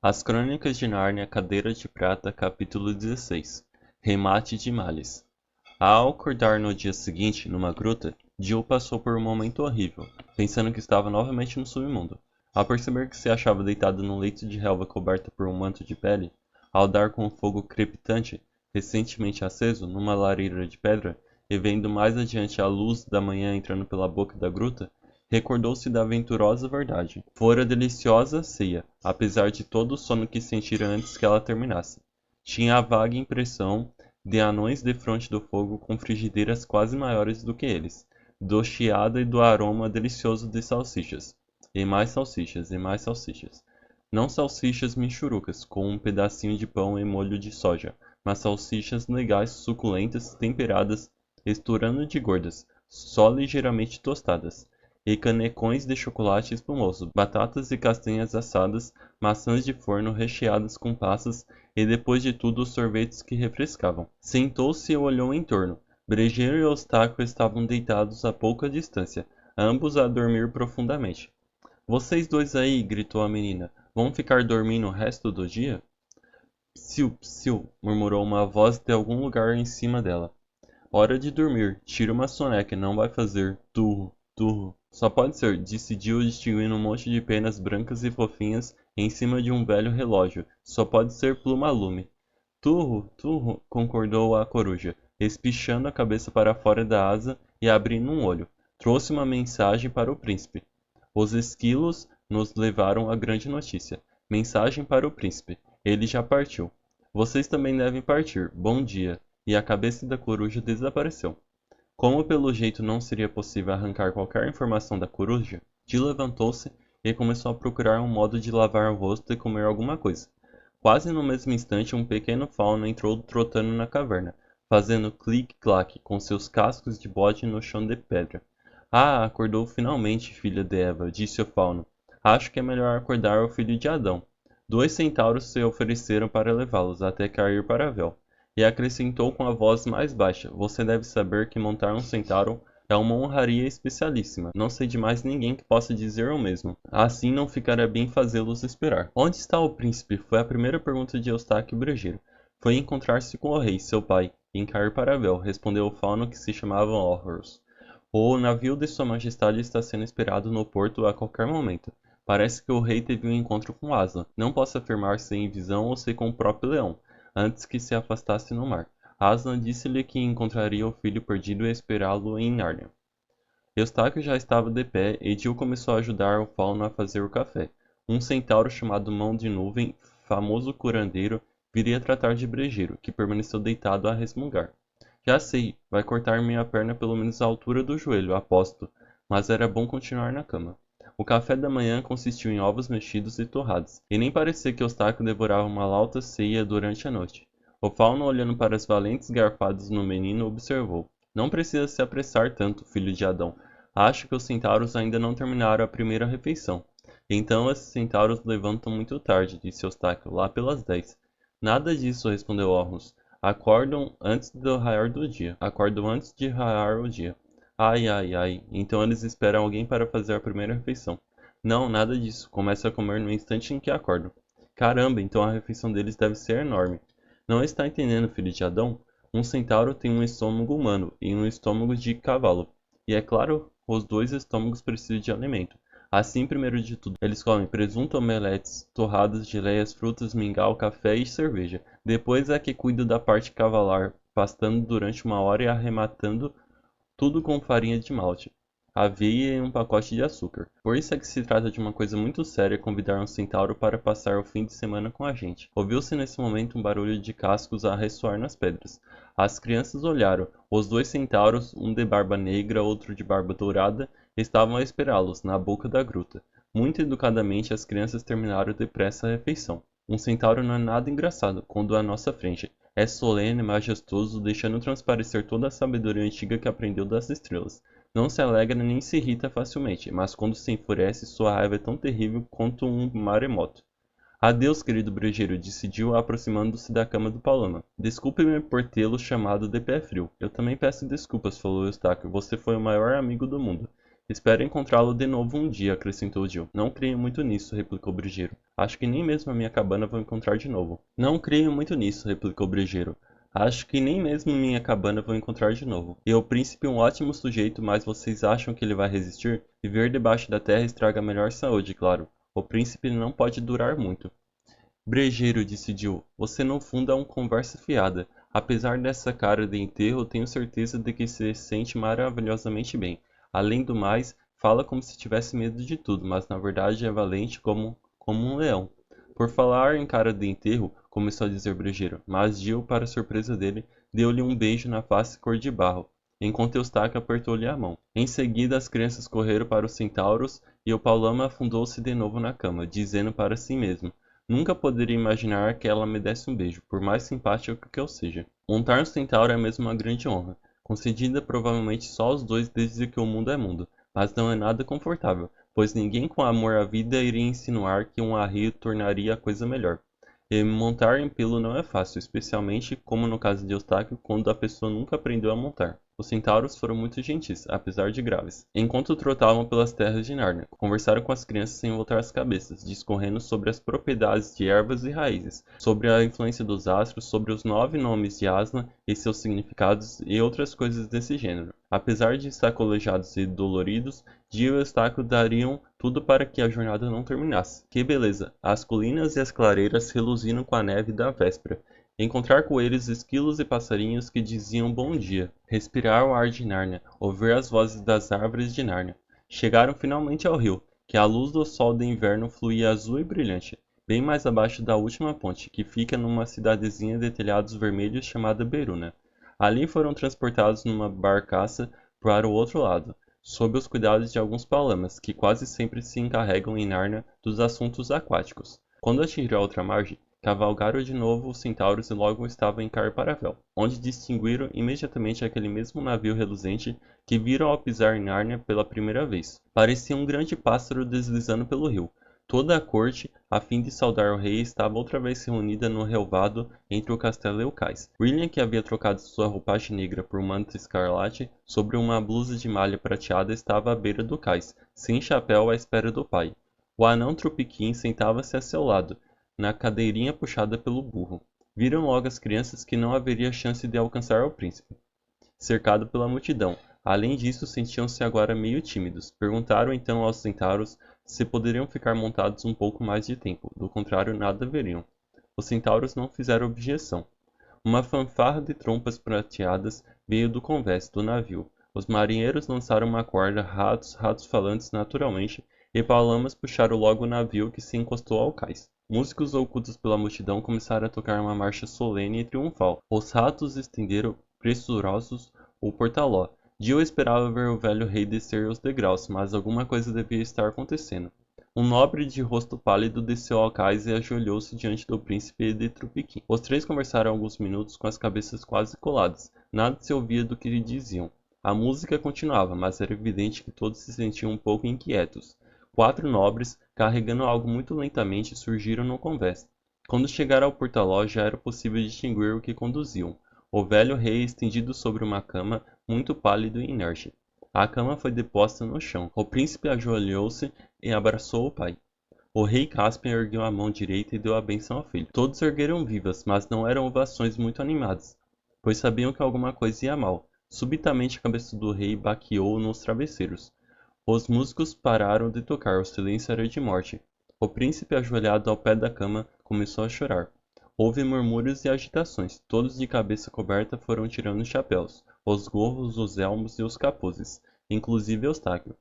As Crônicas de Nárnia, Cadeira de Prata, capítulo 16. Remate de males. Ao acordar no dia seguinte, numa gruta, Jill passou por um momento horrível, pensando que estava novamente no submundo. Ao perceber que se achava deitada num leito de relva coberta por um manto de pele, ao dar com o fogo crepitante, recentemente aceso, numa lareira de pedra, e vendo mais adiante a luz da manhã entrando pela boca da gruta, recordou-se da aventurosa verdade. Fora deliciosa ceia, apesar de todo o sono que sentira antes que ela terminasse. Tinha a vaga impressão de anões defronte do fogo com frigideiras quase maiores do que eles, do chiado e do aroma delicioso de salsichas. E mais salsichas, e mais salsichas. Não salsichas michurucas, com um pedacinho de pão e molho de soja, mas salsichas legais, suculentas, temperadas, estourando de gordas, só ligeiramente tostadas, e canecões de chocolate espumoso, batatas e castanhas assadas, maçãs de forno recheadas com passas e depois de tudo os sorvetes que refrescavam. Sentou-se e olhou em torno. Brejeiro e Eustáquio estavam deitados a pouca distância, ambos a dormir profundamente. Vocês dois aí, gritou a menina, vão ficar dormindo o resto do dia? Psiu, psiu, murmurou uma voz de algum lugar em cima dela. Hora de dormir, tira uma soneca, não vai fazer turro, turro. Só pode ser, disse Jill distinguindo um monte de penas brancas e fofinhas em cima de um velho relógio. Só pode ser plumalume. Turro, turro, concordou a coruja, espichando a cabeça para fora da asa e abrindo um olho. Trouxe uma mensagem para o príncipe. Os esquilos nos levaram a grande notícia. Mensagem para o príncipe. Ele já partiu. Vocês também devem partir. Bom dia. E a cabeça da coruja desapareceu. Como pelo jeito não seria possível arrancar qualquer informação da coruja, Jill levantou-se e começou a procurar um modo de lavar o rosto e comer alguma coisa. Quase no mesmo instante, um pequeno fauno entrou trotando na caverna, fazendo clique-claque com seus cascos de bode no chão de pedra. Ah, acordou finalmente, filha de Eva, disse o fauno. Acho que é melhor acordar o filho de Adão. 2 centauros se ofereceram para levá-los até cair para Vel. E acrescentou com a voz mais baixa, você deve saber que montar um centauro é uma honraria especialíssima. Não sei de mais ninguém que possa dizer o mesmo. Assim não ficará bem fazê-los esperar. Onde está o príncipe? Foi a primeira pergunta de Eustáquio Brejeiro. Foi encontrar-se com o rei, seu pai, em cair para Vel, respondeu o fauno que se chamava Horus. O navio de Sua Majestade está sendo esperado no porto a qualquer momento. Parece que o rei teve um encontro com Aslan. Não posso afirmar se em visão ou se com o próprio leão, antes que se afastasse no mar. Aslan disse-lhe que encontraria o filho perdido e esperá-lo em Nárnia. Eustáquio já estava de pé e Jill começou a ajudar o fauno a fazer o café. Um centauro chamado Mão de Nuvem, famoso curandeiro, viria tratar de Brejeiro, que permaneceu deitado a resmungar. Já sei, vai cortar minha perna pelo menos à altura do joelho, aposto, mas era bom continuar na cama. O café da manhã consistiu em ovos mexidos e torrados, e nem parecia que Eustáquio devorava uma lauta ceia durante a noite. O fauno, olhando para as valentes garfadas no menino, observou. Não precisa se apressar tanto, filho de Adão. Acho que os centauros ainda não terminaram a primeira refeição. Então esses centauros levantam muito tarde, disse Eustáquio, lá pelas 10. Nada disso, respondeu Ormus. Acordam antes do raiar do dia. Acordam antes de raiar o dia. Ai, ai, ai. Então eles esperam alguém para fazer a primeira refeição. Não, nada disso. Começam a comer no instante em que acordam. Caramba, então a refeição deles deve ser enorme. Não está entendendo, filho de Adão? Um centauro tem um estômago humano e um estômago de cavalo. E é claro, os dois estômagos precisam de alimento. Assim, primeiro de tudo, eles comem presunto, omeletes, torradas, geleias, frutas, mingau, café e cerveja. Depois é que cuidam da parte cavalar, pastando durante 1 hora e arrematando tudo com farinha de malte, aveia e um pacote de açúcar. Por isso é que se trata de uma coisa muito séria convidar um centauro para passar o fim de semana com a gente. Ouviu-se nesse momento um barulho de cascos a ressoar nas pedras. As crianças olharam. Os 2 centauros, um de barba negra, outro de barba dourada, estavam a esperá-los, na boca da gruta. Muito educadamente, as crianças terminaram depressa a refeição. Um centauro não é nada engraçado quando à nossa frente. É solene, majestoso, deixando transparecer toda a sabedoria antiga que aprendeu das estrelas. Não se alegra nem se irrita facilmente, mas quando se enfurece, sua raiva é tão terrível quanto um maremoto. Adeus, querido brejeiro, disse Jill, aproximando-se da cama do Paloma. Desculpe-me por tê-lo chamado de pé frio. Eu também peço desculpas, falou Eustáquio. Você foi o maior amigo do mundo. Espero encontrá-lo de novo um dia, acrescentou Jill. Não creio muito nisso, replicou Brejeiro. Acho que nem mesmo a minha cabana vou encontrar de novo. Não creio muito nisso, replicou Brejeiro. Acho que nem mesmo minha cabana vou encontrar de novo. E o príncipe um ótimo sujeito, mas vocês acham que ele vai resistir? Viver debaixo da terra estraga a melhor saúde, claro. O príncipe não pode durar muito. Brejeiro, disse Jill, você no fundo é um conversa fiada. Apesar dessa cara de enterro, tenho certeza de que se sente maravilhosamente bem. Além do mais, fala como se tivesse medo de tudo, mas na verdade é valente como um leão. Por falar em cara de enterro, começou a dizer Brejeiro, mas Jill, para surpresa dele, deu-lhe um beijo na face cor de barro, enquanto Eustáquio apertou-lhe a mão. Em seguida, as crianças correram para os centauros e o Paulama afundou-se de novo na cama, dizendo para si mesmo: nunca poderia imaginar que ela me desse um beijo, por mais simpático que eu seja. Montar um centauro é mesmo uma grande honra, concedida provavelmente só aos dois desde que o mundo é mundo, mas não é nada confortável, pois ninguém com amor à vida iria insinuar que um arreio tornaria a coisa melhor. E montar em pelo não é fácil, especialmente, como no caso de Eustáquio, quando a pessoa nunca aprendeu a montar. Os centauros foram muito gentis, apesar de graves. Enquanto trotavam pelas terras de Nárnia, conversaram com as crianças sem voltar as cabeças, discorrendo sobre as propriedades de ervas e raízes, sobre a influência dos astros, sobre os 9 nomes de Aslan e seus significados e outras coisas desse gênero. Apesar de sacolojados e doloridos, Jill e Eustáquio dariam tudo para que a jornada não terminasse. Que beleza! As colinas e as clareiras reluziram com a neve da véspera. Encontrar coelhos, esquilos e passarinhos que diziam bom dia. Respirar o ar de Nárnia, ouvir as vozes das árvores de Nárnia. Chegaram finalmente ao rio, que à luz do sol de inverno fluía azul e brilhante, bem mais abaixo da última ponte, que fica numa cidadezinha de telhados vermelhos chamada Beruna. Ali foram transportados numa barcaça para o outro lado, sob os cuidados de alguns palamas, que quase sempre se encarregam em Nárnia dos assuntos aquáticos. Quando atingiram a outra margem, cavalgaram de novo os centauros e logo estavam em Carparavel, onde distinguiram imediatamente aquele mesmo navio reluzente que viram ao pisar em Nárnia pela primeira vez. Parecia um grande pássaro deslizando pelo rio. Toda a corte, a fim de saudar o rei, estava outra vez reunida no relvado entre o castelo e o cais. William, que havia trocado sua roupagem negra por manto escarlate sobre uma blusa de malha prateada, estava à beira do cais, sem chapéu, à espera do pai. O anão Trupiquim sentava-se a seu lado, na cadeirinha puxada pelo burro. Viram logo as crianças que não haveria chance de alcançar o príncipe, cercado pela multidão. Além disso, sentiam-se agora meio tímidos. Perguntaram então aos centauros se poderiam ficar montados um pouco mais de tempo, do contrário nada veriam. Os centauros não fizeram objeção. Uma fanfarra de trompas prateadas veio do convés do navio. Os marinheiros lançaram uma corda, ratos falantes naturalmente, e palamas puxaram logo o navio que se encostou ao cais. Músicos ocultos pela multidão começaram a tocar uma marcha solene e triunfal. Os ratos estenderam, pressurosos, o portaló. Jill esperava ver o velho rei descer os degraus, mas alguma coisa devia estar acontecendo. Um nobre de rosto pálido desceu ao cais e ajoelhou-se diante do príncipe de Trupiquim. Os três conversaram alguns minutos com as cabeças quase coladas. Nada se ouvia do que lhe diziam. A música continuava, mas era evidente que todos se sentiam um pouco inquietos. 4 nobres, carregando algo muito lentamente, surgiram no convés. Quando chegaram ao portaló, já era possível distinguir o que conduziam. O velho rei estendido sobre uma cama, muito pálido e inerte. A cama foi deposta no chão. O príncipe ajoelhou-se e abraçou o pai. O rei Caspian ergueu a mão direita e deu a bênção ao filho. Todos ergueram vivas, mas não eram ovações muito animadas, pois sabiam que alguma coisa ia mal. Subitamente a cabeça do rei baqueou nos travesseiros. Os músicos pararam de tocar, o silêncio era de morte. O príncipe, ajoelhado ao pé da cama, começou a chorar. Houve murmúrios e agitações. Todos de cabeça coberta foram tirando os chapéus, os gorros, os elmos e os capuzes, inclusive Eustáquio.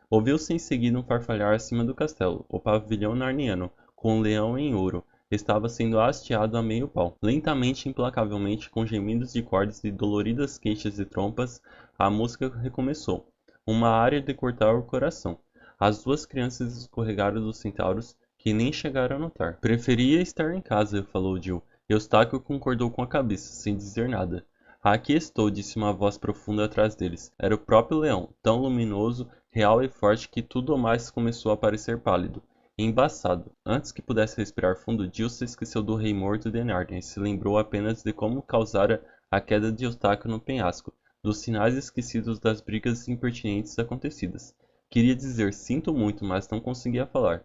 Ouviu-se em seguida um farfalhar acima do castelo. O pavilhão narniano, com um leão em ouro, estava sendo hasteado a meio pau. Lentamente e implacavelmente, com gemidos de cordas e doloridas queixas de trompas, a música recomeçou. Uma área de cortar o coração. As 2 crianças escorregaram dos centauros, que nem chegaram a notar. Preferia estar em casa, falou Jill. Eustáquio concordou com a cabeça, sem dizer nada. Aqui estou, disse uma voz profunda atrás deles. Era o próprio leão, tão luminoso, real e forte que tudo o mais começou a parecer pálido, embaçado. Antes que pudesse respirar fundo, Jill se esqueceu do rei morto de Nárnia e se lembrou apenas de como causara a queda de Eustáquio no penhasco, dos sinais esquecidos das brigas impertinentes acontecidas. Queria dizer sinto muito, mas não conseguia falar.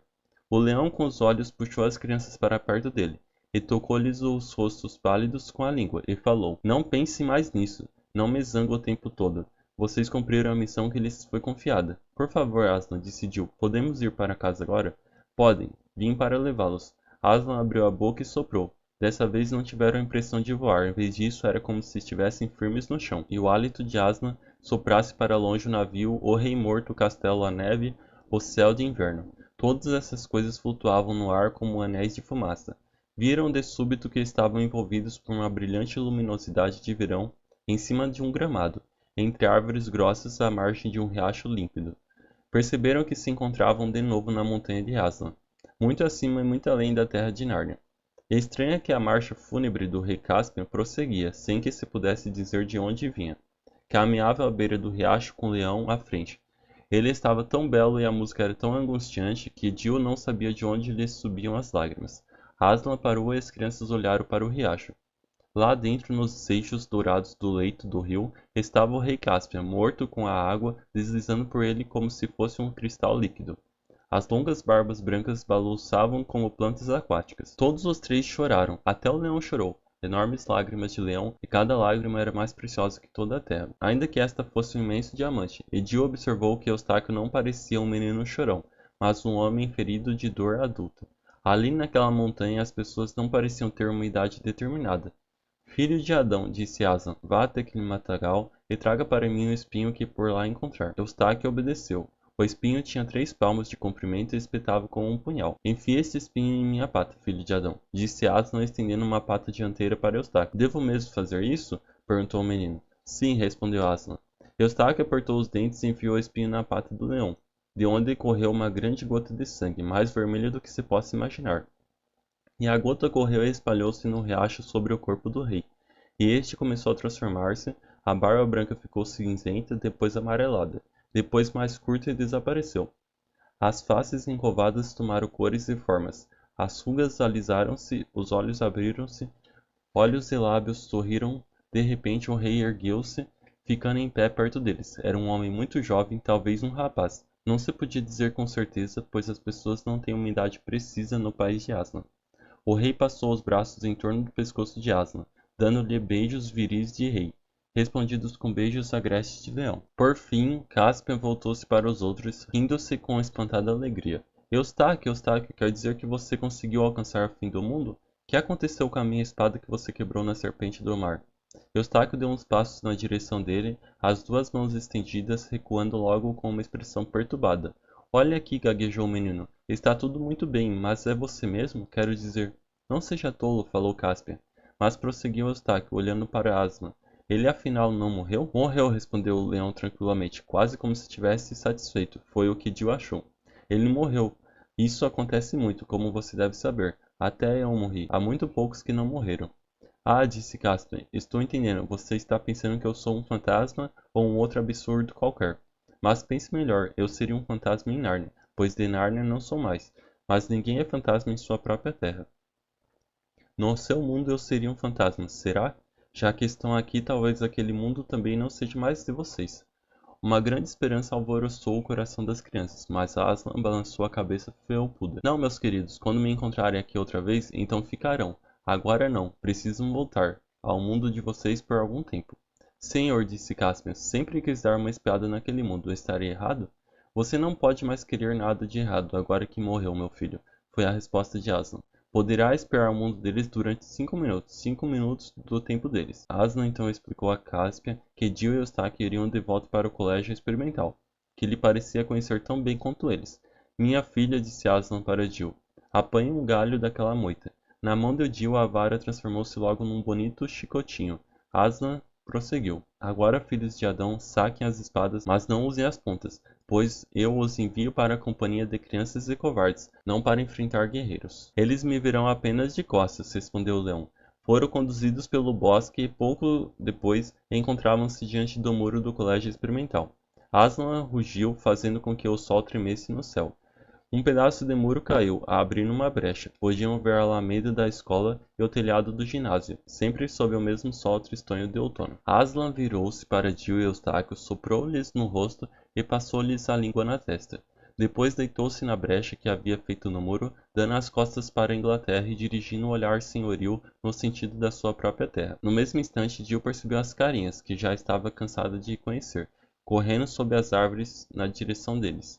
O leão com os olhos puxou as crianças para perto dele, e tocou-lhes os rostos pálidos com a língua, e falou: Não pense mais nisso, não me zangue o tempo todo. Vocês cumpriram a missão que lhes foi confiada. Por favor, Aslan, disse Jill, podemos ir para casa agora? Podem, vim para levá-los. Aslan abriu a boca e soprou. Dessa vez não tiveram a impressão de voar, em vez disso era como se estivessem firmes no chão. E o hálito de Aslan soprasse para longe o navio, o rei morto, o castelo, a neve, o céu de inverno. Todas essas coisas flutuavam no ar como anéis de fumaça. Viram de súbito que estavam envolvidos por uma brilhante luminosidade de verão em cima de um gramado, entre árvores grossas à margem de um riacho límpido. Perceberam que se encontravam de novo na montanha de Aslan, muito acima e muito além da terra de Nárnia. E estranha que a marcha fúnebre do rei Caspian prosseguia, sem que se pudesse dizer de onde vinha. Caminhava à beira do riacho com o leão à frente. Ele estava tão belo e a música era tão angustiante que Jill não sabia de onde lhe subiam as lágrimas. Aslan parou e as crianças olharam para o riacho. Lá dentro, nos seixos dourados do leito do rio, estava o rei Caspian, morto com a água deslizando por ele como se fosse um cristal líquido. As longas barbas brancas balouçavam como plantas aquáticas. Todos os três choraram, até o leão chorou. Enormes lágrimas de leão, e cada lágrima era mais preciosa que toda a terra, ainda que esta fosse um imenso diamante. E Jill observou que Eustáquio não parecia um menino chorão, mas um homem ferido de dor adulta. Ali naquela montanha as pessoas não pareciam ter uma idade determinada. Filho de Adão, disse Aslan, vá até aquele matagal e traga para mim o espinho que por lá encontrar. Eustáquio obedeceu. O espinho tinha 3 palmos de comprimento e espetava como um punhal. Enfie este espinho em minha pata, filho de Adão, disse Aslan estendendo uma pata dianteira para Eustáquio. Devo mesmo fazer isso? Perguntou o menino. Sim, respondeu Aslan. Eustáquio apertou os dentes e enfiou o espinho na pata do leão, de onde correu uma grande gota de sangue, mais vermelha do que se possa imaginar. E a gota correu e espalhou-se no riacho sobre o corpo do rei. E este começou a transformar-se, a barba branca ficou cinzenta, depois amarelada, depois mais curta e desapareceu. As faces encovadas tomaram cores e formas, as rugas alisaram-se, os olhos abriram-se, olhos e lábios sorriram. De repente o rei ergueu-se, ficando em pé perto deles. Era um homem muito jovem, talvez um rapaz. Não se podia dizer com certeza, pois as pessoas não têm uma idade precisa no país de Aslan. O rei passou os braços em torno do pescoço de Aslan, dando-lhe beijos viris de rei, respondidos com beijos agrestes de leão. Por fim, Caspian voltou-se para os outros, rindo-se com espantada alegria. Eustáquio, quer dizer que você conseguiu alcançar o fim do mundo? Que aconteceu com a minha espada que você quebrou na serpente do mar? Eustáquio deu uns passos na direção dele, as 2 mãos estendidas, recuando logo com uma expressão perturbada. Olha aqui, gaguejou o menino. Está tudo muito bem, mas é você mesmo? Quero dizer... Não seja tolo, falou Caspian. Mas prosseguiu Eustáquio, olhando para Aslan. Ele afinal não morreu? Morreu, respondeu o leão tranquilamente, quase como se estivesse satisfeito. Foi o que Jill achou. Ele morreu. Isso acontece muito, como você deve saber. Até eu morri. Há muito poucos que não morreram. Ah, disse Caspian, estou entendendo. Você está pensando que eu sou um fantasma ou um outro absurdo qualquer. Mas pense melhor, eu seria um fantasma em Nárnia, pois de Nárnia não sou mais. Mas ninguém é fantasma em sua própria terra. No seu mundo eu seria um fantasma, será? Já que estão aqui, talvez aquele mundo também não seja mais de vocês. Uma grande esperança alvoroçou o coração das crianças, mas Aslan balançou a cabeça felpuda. Não, meus queridos, quando me encontrarem aqui outra vez, então ficarão. Agora não, precisam voltar ao mundo de vocês por algum tempo. Senhor, disse Caspian, sempre quis dar uma espiada naquele mundo, estarei errado? Você não pode mais querer nada de errado, agora que morreu, meu filho, foi a resposta de Aslan. Poderá espiar o mundo deles durante 5 minutos, 5 minutos do tempo deles. Aslan então explicou a Caspian que Jill e Eustáquio iriam de volta para o colégio experimental, que lhe parecia conhecer tão bem quanto eles. Minha filha, disse Aslan para Jill, apanhe um galho daquela moita. Na mão de Jill a vara transformou-se logo num bonito chicotinho. Aslan prosseguiu. Agora, filhos de Adão, saquem as espadas, mas não usem as pontas, pois eu os envio para a companhia de crianças e covardes, não para enfrentar guerreiros. Eles me verão apenas de costas, respondeu o leão. Foram conduzidos pelo bosque e pouco depois encontravam-se diante do muro do colégio experimental. Aslan rugiu, fazendo com que o sol tremesse no céu. Um pedaço de muro caiu, abrindo uma brecha. Podiam ver a alameda da escola e o telhado do ginásio, sempre sob o mesmo sol tristonho de outono. Aslan virou-se para Jill e Eustáquio, soprou-lhes no rosto e passou-lhes a língua na testa. Depois deitou-se na brecha que havia feito no muro, dando as costas para a Inglaterra e dirigindo o olhar senhoril no sentido da sua própria terra. No mesmo instante, Jill percebeu as carinhas, que já estava cansada de conhecer, correndo sob as árvores na direção deles.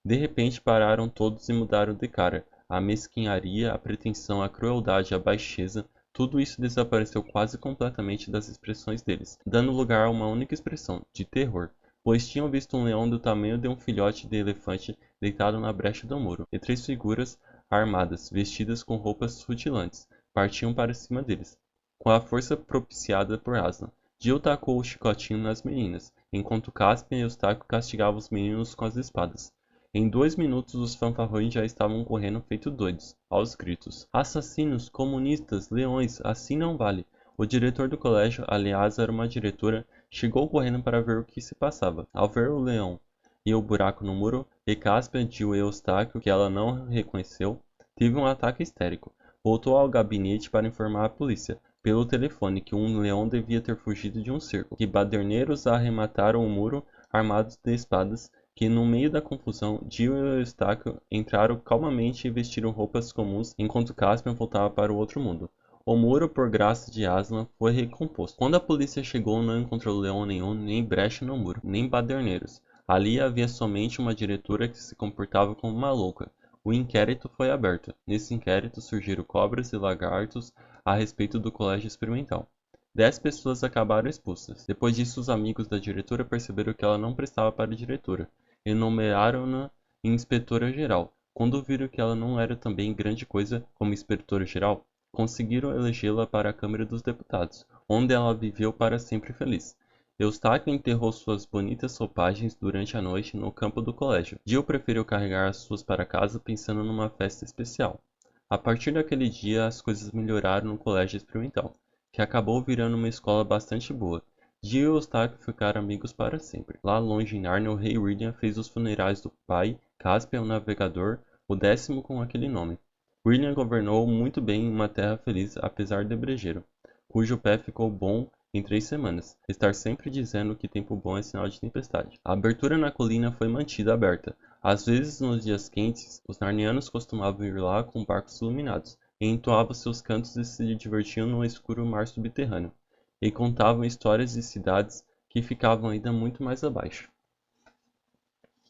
De repente pararam todos e mudaram de cara. A mesquinharia, a pretensão, a crueldade, a baixeza, tudo isso desapareceu quase completamente das expressões deles, dando lugar a uma única expressão, de terror, pois tinham visto um leão do tamanho de um filhote de elefante deitado na brecha do muro, e 3 figuras, armadas, vestidas com roupas rutilantes, partiam para cima deles, com a força propiciada por Aslan. Jill tacou o chicotinho nas meninas, enquanto Caspian e Eustáquio castigavam os meninos com as espadas. Em 2 minutos os fanfarrões já estavam correndo feito doidos, aos gritos. Assassinos, comunistas, leões, assim não vale. O diretor do colégio, aliás era uma diretora, chegou correndo para ver o que se passava. Ao ver o leão e o buraco no muro, e Caspian, Jill e Eustáquio, que ela não reconheceu, teve um ataque histérico. Voltou ao gabinete para informar a polícia, pelo telefone, que um leão devia ter fugido de um cerco, que baderneiros arremataram o muro armados de espadas, que no meio da confusão, Jill e Eustáquio entraram calmamente e vestiram roupas comuns, enquanto Caspian voltava para o outro mundo. O muro, por graça de Aslan, foi recomposto. Quando a polícia chegou, não encontrou leão nenhum, nem brecha no muro, nem baderneiros. Ali havia somente uma diretora que se comportava como uma louca. O inquérito foi aberto. Nesse inquérito surgiram cobras e lagartos a respeito do colégio experimental. 10 pessoas acabaram expulsas. Depois disso, os amigos da diretora perceberam que ela não prestava para a diretora, e nomearam-na inspetora-geral. Quando viram que ela não era também grande coisa como inspetora-geral, conseguiram elegê-la para a Câmara dos Deputados, onde ela viveu para sempre feliz. Eustáquio enterrou suas bonitas roupagens durante a noite no campo do colégio. Jill preferiu carregar as suas para casa pensando numa festa especial. A partir daquele dia, as coisas melhoraram no colégio experimental, que acabou virando uma escola bastante boa. Jill e Eustáquio ficaram amigos para sempre. Lá longe em Nárnia, o rei William fez os funerais do pai, Caspian o Navegador, o 10º com aquele nome. William governou muito bem uma terra feliz, apesar de brejeiro, cujo pé ficou bom em 3 semanas. Estar sempre dizendo que tempo bom é sinal de tempestade. A abertura na colina foi mantida aberta. Às vezes, nos dias quentes, os narnianos costumavam ir lá com barcos iluminados, e entoavam seus cantos e se divertiam no escuro mar subterrâneo, e contavam histórias de cidades que ficavam ainda muito mais abaixo.